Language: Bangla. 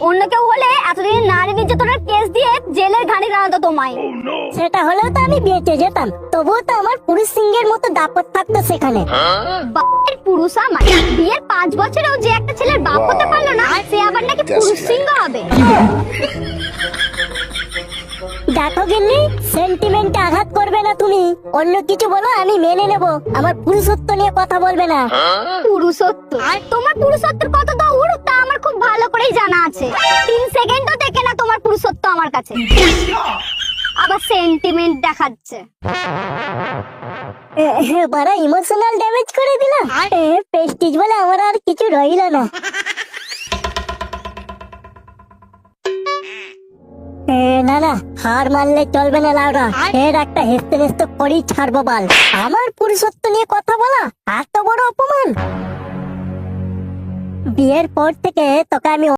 অন্য কেউ হলে এতদিন নারী নির্যাতনের কেস দিয়ে জেলের ঘানি দাঁড়াতো তোমায়। সেটা হলেও তো আমি বেঁচে যেতাম, তবুও তো আমার পুরুষ সিংহের মতো দাপট থাকতো সেখানে। বাপের পুরুষ আমার বিয়ের 5 বছরেও যে একটা ছেলের বাপ হতে পারলো না, সে আবার নাকি পুরুষ সিংহ হবে। দেখো গিন্নি, সেন্টিমেন্টে আঘাত করবে না তুমি। অন্য কিছু বলো, আমি মেনে নেব, আমার পুরুষত্ব নিয়ে কথা বলবে না। পুরুষত্ব? তোমার পুরুষত্বের কত দৌড় তা আমার খুব ভালো করেই জানা আছে। 3 সেকেন্ডও দেখে না তোমার পুরুষত্ব আমার কাছে, আবার সেন্টিমেন্ট দেখাচ্ছে। বড় ইমোশনাল ড্যামেজ করে দিলাম। প্রেস্টিজ বলে আমার আর কিছু রইল না। না না, হার মানলে চলবে না লাউডা, এর একটা হেসতে হেসতে করেই ছাড়বো বাল। আমার পুরুষত্ব নিয়ে কথা বলা এত বড় অপমান। বিয়ের পর থেকে তোকে আমি